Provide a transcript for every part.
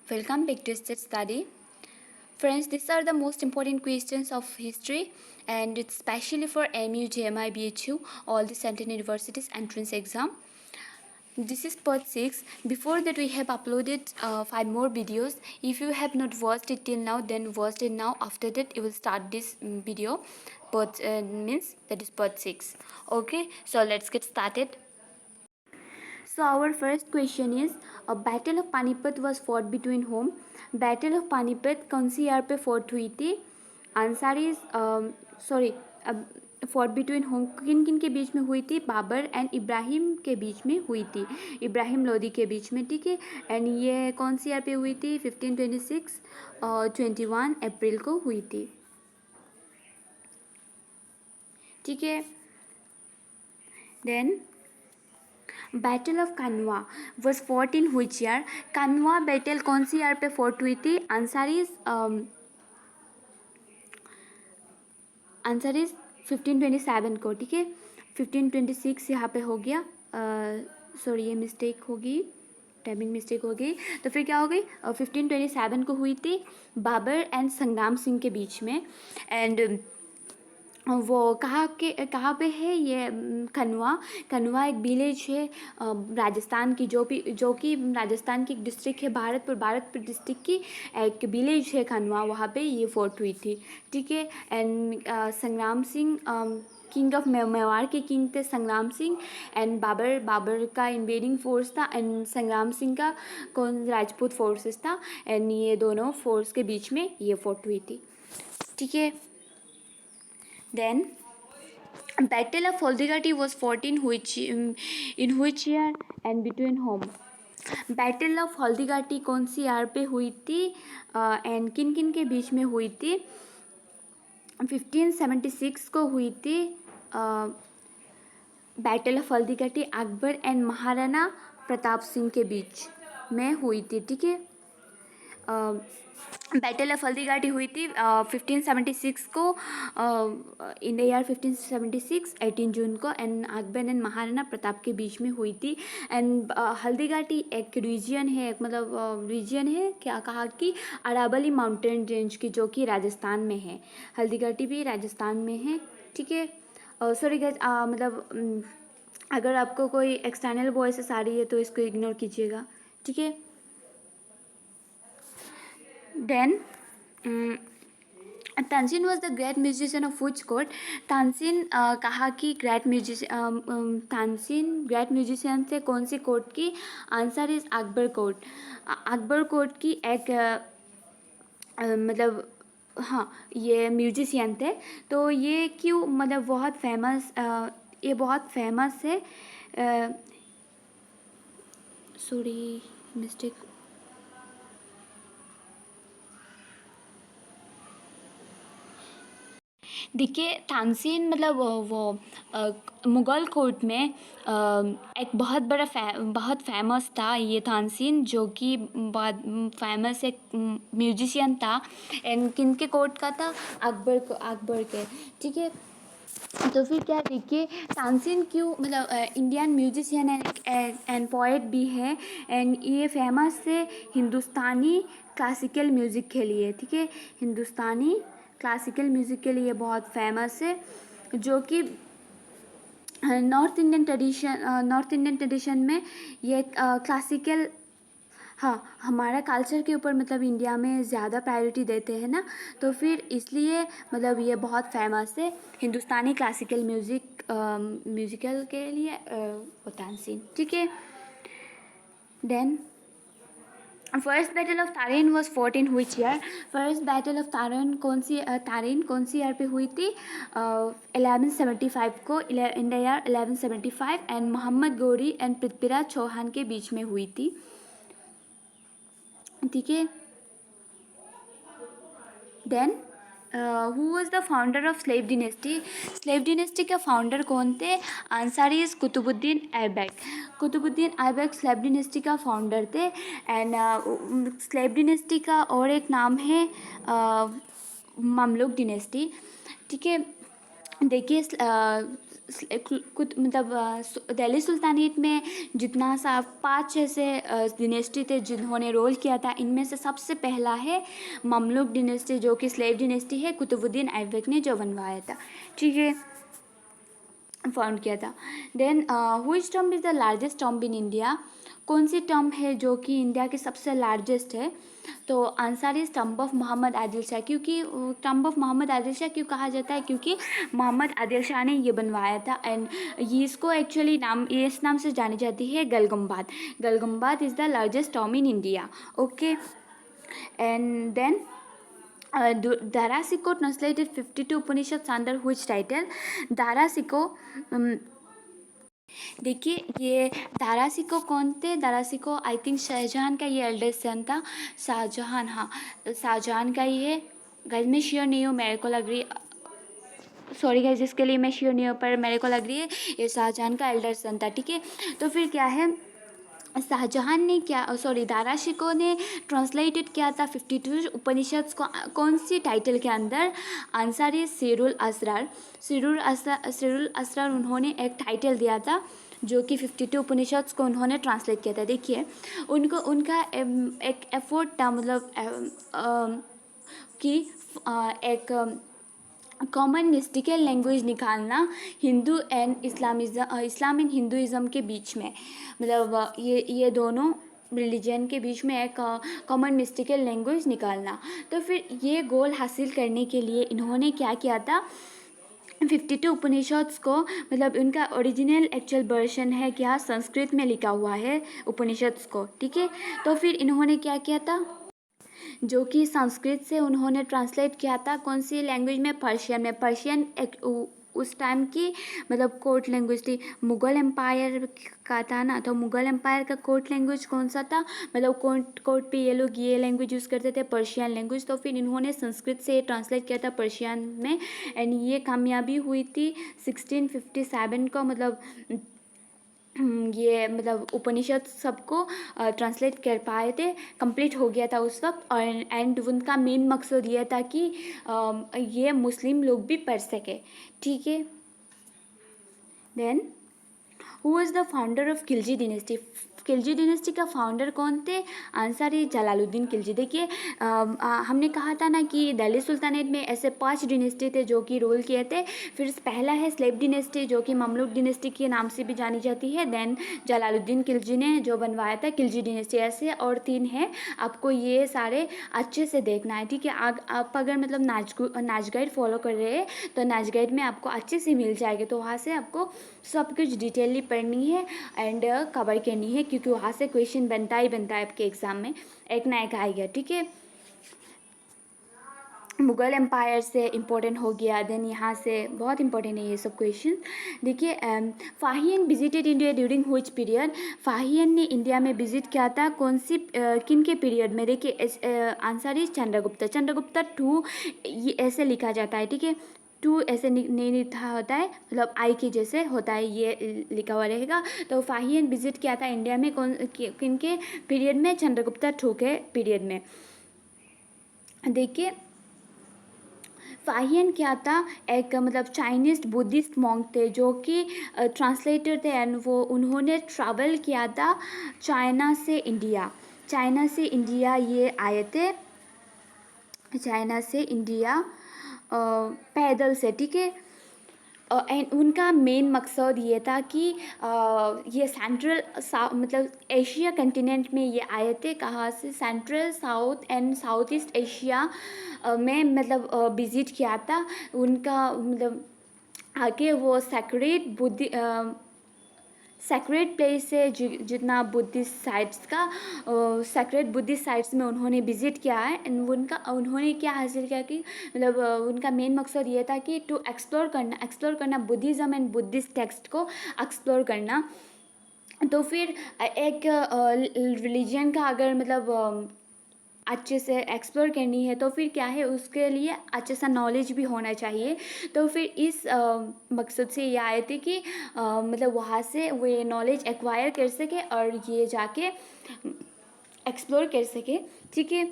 Welcome back to State Study. Friends, these are the most important questions of history and it's especially for MU, JMI, BHU, all the Central Universities entrance exam. This is part 6. Before that we have uploaded 5 more videos. If you have not watched it till now, then watch it now. After that you will start this video. Part means that is part 6. Okay, so let's get started. So our first question is, a battle of Panipat was fought between whom? Battle of Panipat कौन सी year पे fought हुई थी? Answer is fought between whom किन किन के बीच में हुई थी? बाबर एंड इब्राहिम के बीच में हुई थी, इब्राहिम लोदी के बीच में, ठीक है। एंड ये कौन सी ईयर पे हुई थी? 1526 और 21 अप्रैल को हुई थी, ठीक है। Then battle of Khanwa was fort in which year? Khanwa battle कौन सी ईयर पे फॉर्ट हुई थी? आंसर इज 1527 को, ठीक है। 1526 यहाँ पे हो गया, सॉरी ये मिस्टेक होगी, टाइमिंग मिस्टेक हो गई। तो फिर क्या हो गई? 1527 को हुई थी बाबर एंड संग्राम सिंह के बीच में। एंड वो कहाँ पे है ये? कनवा। कनवा एक विलेज है राजस्थान की, जो कि राजस्थान की एक डिस्ट्रिक्ट है, भारतपुर डिस्ट्रिक्ट की एक विलेज है कनवा, वहाँ पे ये फोर्ट हुई थी, ठीक है। एंड संग्राम सिंह किंग ऑफ मेवाड़ के किंग थे संग्राम सिंह, एंड बाबर का इन्वेडिंग फोर्स था, एंड संग्राम सिंह का कौन राजपूत फोर्सेस था, एंड ये दोनों फोर्स के बीच में ये फोर्ट हुई थी, ठीक है। Then Battle of Holdigati was fought in which year and between whom? Battle of Haldighati कौन सी ईयर पे हुई थी एंड किन किन के बीच में हुई थी? 1576 को हुई थी battle of Haldighati, Akbar and Maharana Pratap Singh के बीच में हुई थी, ठीक है। बैटल ऑफ हल्दीघाटी हुई थी 1576 को, इन द ईयर 1576 18 जून को, एंड अकबर एंड महाराणा प्रताप के बीच में हुई थी। एंड हल्दीघाटी एक रीजन है, मतलब रीजन है क्या कहा कि अरावली माउंटेन रेंज की, जो कि राजस्थान में है। हल्दीघाटी भी राजस्थान में है, ठीक है। सॉरी गाइस, मतलब अगर आपको कोई एक्सटर्नल वॉइस आ रही है तो इसको इग्नोर कीजिएगा, ठीक है। Then Tansen was the great musician of which court? Tansen कहा कि तानसेन ग्रेट म्यूजिशियन थे कौन सी कोर्ट की? Answer is Akbar court. Akbar court की एक मतलब हाँ ये म्यूजिशियन थे। तो ये क्यों मतलब बहुत फेमस, ये बहुत फेमस है, सॉरी मिस्टेक। देखिए तानसेन मतलब वो मुग़ल कोर्ट में एक बहुत बड़ा बहुत फेमस था ये तानसेन, जो कि बहुत फेमस एक म्यूजिशियन था। एंड किन के कोर्ट का था? अकबर के, ठीक है। तो फिर क्या देखिए तानसेन क्यों मतलब इंडियन म्यूजिशियन एंड पोएट भी है, एंड ये फेमस है हिंदुस्तानी क्लासिकल म्यूज़िक के लिए, ठीक है। हिंदुस्तानी क्लासिकल म्यूज़िक के लिए बहुत फेमस है, जो कि नॉर्थ इंडियन ट्रेडिशन में ये क्लासिकल, हाँ हमारा कल्चर के ऊपर मतलब इंडिया में ज़्यादा प्रायोरिटी देते हैं ना, तो फिर इसलिए मतलब ये बहुत फेमस है हिंदुस्तानी क्लासिकल म्यूजिकल के लिए तानसेन, ठीक है। Then first battle of Tarain was fort in which year? First battle of Tarain कौन सी ईयर पे हुई थी? 1175 को, in the year 1175, and Mohammad Ghori and Prithviraj Chauhan के बीच में हुई थी, ठीक है। Then who was the founder of slave dynasty? Slave dynasty के फाउंडर कौन थे? Answer is Qutubuddin Aibak. Qutubuddin Aibak slave dynasty का फाउंडर थे। एंड स्लेव डिनेस्टी का और एक नाम है ममलुक डिनेस्टी, ठीक है। देखिए दिल्ली सुल्तानेट में जितना सा 5 ऐसे डिनेस्टी थे जिन्होंने रोल किया था। इनमें से सबसे पहला है ममलूक डिनेस्टी, जो कि स्लेव डिनेस्टी है, कुतुबुद्दीन ऐबक ने जो बनवाया था, ठीक है, फाउंड किया था। Then which tomb is the largest tomb in India? कौन सी टॉम्ब है जो कि इंडिया की सबसे लार्जेस्ट है? तो answer is tomb of Mohammad Adil Shah. क्योंकि टॉम्ब ऑफ मोहम्मद आदिल शाह क्यों कहा जाता है? क्योंकि मोहम्मद आदिल शाह ने ये बनवाया था। एंड ये इसको एक्चुअली इस नाम से जानी जाती है गलगंबाद। गलगंबाद is the largest tomb in India, okay. And then Darasiko translated 52 Upanishads under which title? Darasiko देखिए ये दारासिको कौन थे? दारासिको आई थिंक शाहजहां का ये एल्डेस्ट सन था। शाहजहां, हाँ शाहजहां का ही है। गाइस मैं श्योर नहीं हूँ, मेरे को लग रही सॉरी गाइस जिसके लिए मैं श्योर नहीं हूँ, पर मेरे को लग रही है ये शाहजहां का एल्डर सन था, ठीक है। तो फिर क्या है, शाहजहां ने क्या दाराशिको ने ट्रांसलेटेड किया था 52 उपनिषद को कौन सी टाइटल के अंदर? आंसर है सिरुल असरार। सिरुल असरार उन्होंने एक टाइटल दिया था जो कि 52 उपनिषद को उन्होंने ट्रांसलेट किया था। देखिए उनको उनका एक एफर्ट था, मतलब कि एक कॉमन मिस्टिकल लैंग्वेज निकालना Hindu and Islam and Hinduism के बीच में, मतलब ये दोनों रिलीजन के बीच में एक कॉमन मिस्टिकल लैंग्वेज निकालना। तो फिर ये गोल हासिल करने के लिए इन्होंने क्या किया था? 52 उपनिषद्स को, मतलब उनका ओरिजिनल एक्चुअल वर्जन है क्या, संस्कृत में लिखा हुआ है उपनिषद्स को, ठीक है। तो फिर इन्होंने क्या किया था, जो कि संस्कृत से उन्होंने ट्रांसलेट किया था कौन सी लैंग्वेज में? पर्शियन में। पर्शियन एक उस टाइम की मतलब कोर्ट लैंग्वेज थी, मुग़ल एम्पायर का था ना, तो मुग़ल एम्पायर का कोर्ट लैंग्वेज कौन सा था? मतलब कोर्ट पे ये लोग ये लैंग्वेज यूज़ करते थे, पर्शियन लैंग्वेज। तो फिर इन्होंने संस्कृत से ट्रांसलेट किया था पर्शियन में, एंड ये कामयाबी हुई थी 1657 को, मतलब ये मतलब उपनिषद सबको ट्रांसलेट कर पाए थे, कंप्लीट हो गया था उस वक्त। और एंड उनका मेन मकसद ये था कि ये मुस्लिम लोग भी पढ़ सके, ठीक है। Then who was the founder of Khilji dynasty? Khilji dynasty का फाउंडर कौन थे? आंसर है जलालुद्दीन खिलजी। देखिए हमने कहा था ना कि दिल्ली सुल्तानेट में ऐसे 5 डिनेस्टी थे जो कि रूल किए थे। फिर पहला है स्लेव डिनेस्टी जो कि ममलूक डिनेस्टी के नाम से भी जानी जाती है। देन जलालुद्दीन खिलजी ने जो बनवाया था खिलजी डिनेस्टी, ऐसे और 3 है। आपको ये सारे अच्छे से देखना है, ठीक है। आप अगर मतलब नाच गाइड फॉलो कर रहे हैं तो नाच गाइड में आपको अच्छे से मिल जाएगा, तो वहाँ से आपको सब कुछ डिटेलली पढ़नी है एंड कवर करनी है, क्योंकि वहाँ से क्वेश्चन बनता ही बनता है आपके एग्ज़ाम में, एक ना एक आएगा, ठीक है। मुग़ल एम्पायर से इम्पोर्टेंट हो गया। देन यहाँ से बहुत इंपॉर्टेंट है ये सब क्वेश्चन। देखिए Fahien visited India during which period? Fahien ने इंडिया में विजिट किया था कौन सी किन के पीरियड में? देखिए आंसर इज चंद्रगुप्त। चंद्रगुप्त 2 ये ऐसे लिखा जाता है, ठीक है। 2 ऐसे नहीं लिखा होता है, मतलब आई के जैसे होता है, ये लिखा हुआ रहेगा। तो फाहियन विजिट किया था इंडिया में किन के पीरियड में? चंद्रगुप्त 2 के पीरियड में। देखिए फाहियन क्या था? एक मतलब चाइनीज बुद्धिस्ट मॉन्क थे जो कि ट्रांसलेटर थे, एंड वो उन्होंने ट्रैवल किया था चाइना से इंडिया ये आए थे, चाइना से इंडिया पैदल से, ठीक है। एंड उनका मेन मकसद ये था कि ये सेंट्रल मतलब एशिया कंटिनेंट में ये आए थे। कहाँ से? Central south and south east Asia में मतलब विज़िट किया था। उनका मतलब आगे वो सेक्रेट प्लेस है जितना बुद्धिस्ट साइट्स का सेक्रेट बुद्धिस्ट साइट्स में उन्होंने विज़िट किया है। एंड उन्होंने क्या हासिल किया कि मतलब उनका मेन मकसद ये था कि टू एक्सप्लोर करना बुद्धिज़्म एंड बुद्धिस्ट टेक्स्ट को एक्सप्लोर करना। तो फिर एक रिलीजन का अगर मतलब अच्छे से एक्सप्लोर करनी है तो फिर क्या है, उसके लिए अच्छे सा नॉलेज भी होना चाहिए। तो फिर इस मकसद से ये आए थे कि मतलब वहाँ से वो ये नॉलेज एक्वायर कर सके और ये जाके एक्सप्लोर कर सके, ठीक है।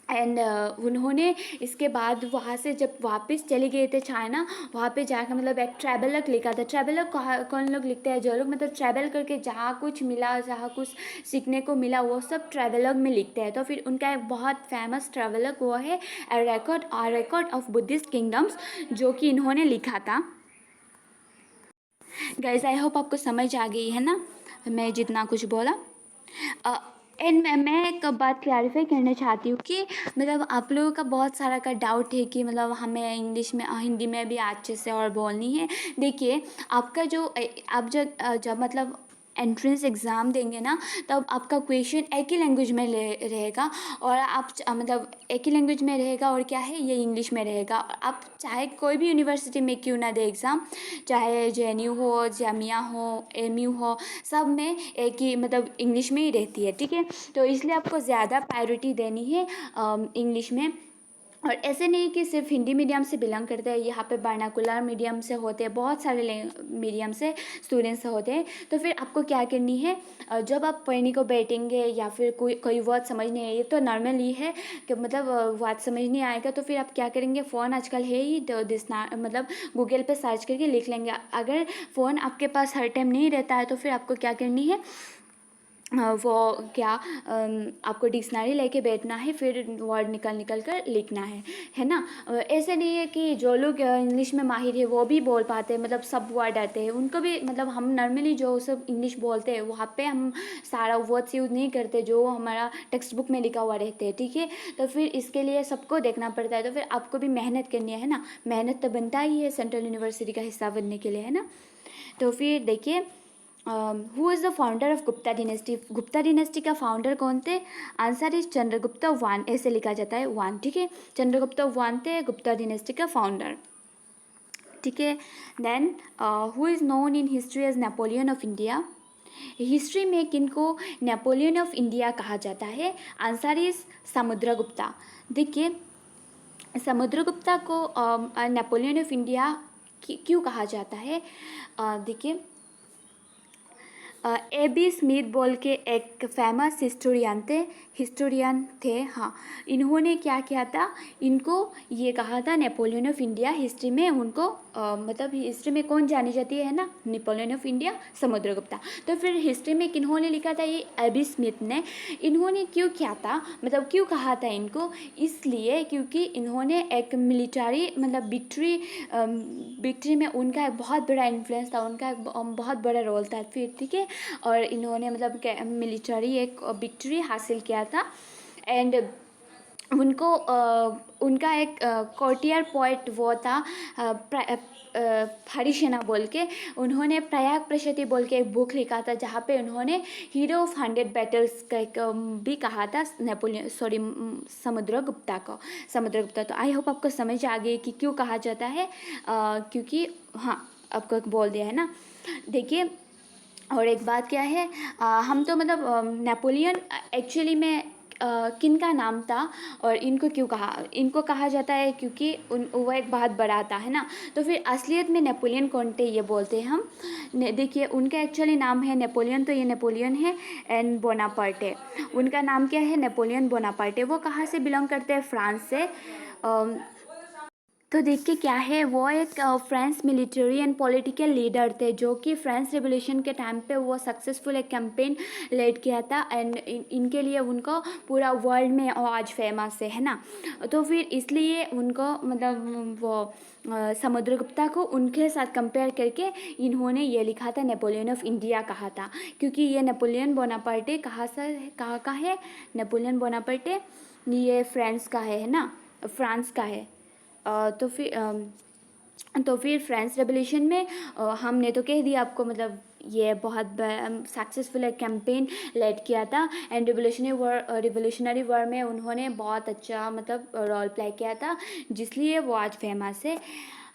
एंड उन्होंने इसके बाद वहाँ से जब वापस चले गए थे चाइना, वहाँ पे जाकर मतलब एक ट्रैवलर लिखा था। ट्रैवलर कौन लोग लिखते हैं? जो लोग मतलब ट्रैवल करके जहाँ कुछ मिला, जहाँ कुछ सीखने को मिला, वो सब ट्रैवलर में लिखते हैं। तो फिर उनका एक बहुत फेमस ट्रैवलर वो है a record of Buddhist kingdoms, जो कि इन्होंने लिखा था। गाइज आई होप आपको समझ आ गई है ना मैं जितना कुछ बोला। एंड मैं एक बात क्लैरिफाई करना चाहती हूँ कि मतलब आप लोगों का बहुत सारा का डाउट है कि मतलब हमें इंग्लिश में हिंदी में भी अच्छे से और बोलनी है। देखिए आपका जो आप जब मतलब एंट्रेंस एग्ज़ाम देंगे ना, तब आपका क्वेश्चन एक ही लैंग्वेज में रहेगा, और आप मतलब एक ही लैंग्वेज में रहेगा, और क्या है ये इंग्लिश में रहेगा। आप चाहे कोई भी यूनिवर्सिटी में क्यों ना दे एग्ज़ाम, चाहे JNU हो, जामिया हो, MU हो, सब में एक ही मतलब इंग्लिश में ही रहती है, ठीक है। तो इसलिए आपको ज़्यादा प्रायोरिटी देनी है इंग्लिश में। और ऐसे नहीं कि सिर्फ हिंदी मीडियम से बिलोंग करते हैं, यहाँ पे वर्नाकुलर मीडियम से होते हैं, बहुत सारे मीडियम से स्टूडेंट्स होते हैं। तो फिर आपको क्या करनी है, जब आप पढ़ने को बैठेंगे या फिर कोई वर्ड समझ नहीं आए, ये तो नॉर्मली है कि मतलब वर्ड समझ नहीं आएगा, तो फिर आप क्या करेंगे, फ़ोन आजकल है ही, तो मतलब गूगल पे सर्च करके लिख लेंगे। अगर फ़ोन आपके पास हर टाइम नहीं रहता है, तो फिर आपको क्या करनी है, वो क्या आपको डिक्शनरी लेके बैठना है, फिर वर्ड निकल कर लिखना है ना। ऐसे नहीं है कि जो लोग इंग्लिश में माहिर है वो भी बोल पाते हैं, मतलब सब वर्ड आते हैं उनको भी। मतलब हम नॉर्मली जो सब इंग्लिश बोलते हैं वहाँ पे हम सारा वर्ड्स यूज़ नहीं करते जो हमारा टेक्स्ट बुक में लिखा हुआ रहते हैं, ठीक है। तो फिर इसके लिए सबको देखना पड़ता है, तो फिर आपको भी मेहनत करनी है ना। मेहनत तो बनता ही है सेंट्रल यूनिवर्सिटी का हिस्सा बनने के लिए, है ना। तो फिर देखिए who is the founder of Gupta dynasty. Gupta dynasty का फाउंडर कौन थे? आंसर इज चंद्रगुप्ता वन, ऐसे लिखा जाता है वन, ठीक है। चंद्रगुप्ता वन थे गुप्ता डिनेस्टी का फाउंडर, ठीक है। Then who is known in history as Napoleon of India. History में किनको नेपोलियन ऑफ इंडिया कहा जाता है? Answer is Samudragupta. देखिए समुद्रगुप्ता को नेपोलियन ऑफ इंडिया क्यों कहा जाता है? देखिए AB स्मिथ बोल के एक फेमस हिस्टोरियन थे, हाँ। इन्होंने क्या किया था, इनको ये कहा था नेपोलियन ऑफ इंडिया। हिस्ट्री में उनको मतलब हिस्ट्री में कौन जानी जाती है ना, नेपोलियन ऑफ इंडिया, समुद्रगुप्ता। तो फिर हिस्ट्री में किन्होंने लिखा था? ये AB स्मिथ ने। इन्होंने क्यों किया था, मतलब क्यों कहा था इनको? इसलिए क्योंकि इन्होंने एक मिलिट्री मतलब विक्ट्री में उनका एक बहुत बड़ा इन्फ्लुएंस था, उनका एक बहुत बड़ा रोल था फिर, ठीक है। और इन्होंने मतलब मिलिट्री एक विक्ट्री हासिल किया था। एंड उनको उनका एक कोर्टियर पोइट वो था हरिसेना बोल के। उन्होंने प्रयाग प्रशति बोल के एक बुक लिखा था, जहाँ पे उन्होंने हीरो ऑफ 100 बैटल्स का एक भी कहा था समुद्रगुप्ता। तो आई होप आपको समझ आ गई कि क्यों कहा जाता है, क्योंकि हाँ आपको बोल दिया है ना। देखिए और एक बात क्या है, हम तो मतलब नेपोलियन एक्चुअली में किन का नाम था, और इनको कहा जाता है क्योंकि वो एक बहुत बड़ा था, है ना। तो फिर असलियत में नेपोलियन कौन थे ये बोलते हैं हम। देखिए उनका एक्चुअली नाम है नेपोलियन, तो ये नेपोलियन है। एंड बोनापार्टे, उनका नाम क्या है? Napoleon Bonaparte. वो कहाँ से बिलोंग करते हैं? फ्रांस से। तो देखिए क्या है, वो एक French military and political leader थे, जो कि फ्रेंच रेवोल्यूशन के टाइम पे वो सक्सेसफुल एक कैंपेन लीड किया था। एंड इनके लिए उनको पूरा वर्ल्ड में आज फेमस है ना। तो फिर इसलिए उनको मतलब वो समुद्रगुप्ता को उनके साथ कंपेयर करके इन्होंने ये लिखा था नेपोलियन ऑफ इंडिया कहा था, क्योंकि ये नेपोलियन बोनापार्टे कहाँ का है? नेपोलियन बोनापार्टे ये फ्रांस का है ना, फ्रांस का है। तो फिर फ्रेंच रेवोल्यूशन में हमने तो कह दिया आपको, मतलब ये बहुत सक्सेसफुल एक कैंपेन लेड किया था। एंड रिवोल्यूशनरी वॉर में उन्होंने बहुत अच्छा मतलब रोल प्ले किया था, जिसलिए वो आज फेमस है।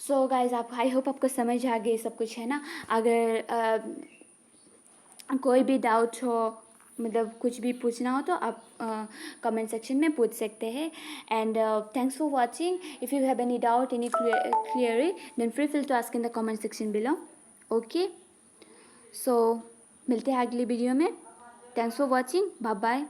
सो गाइज आप आई होप आपको समझ आ गई सब कुछ, है ना। अगर कोई भी डाउट हो, मतलब कुछ भी पूछना हो, तो आप कमेंट सेक्शन में पूछ सकते हैं। And thanks for watching. If you have any doubt, any clarity, then free feel to ask in the comment section below. Okay, so मिलते हैं अगली वीडियो में। Thanks for watching, bye bye.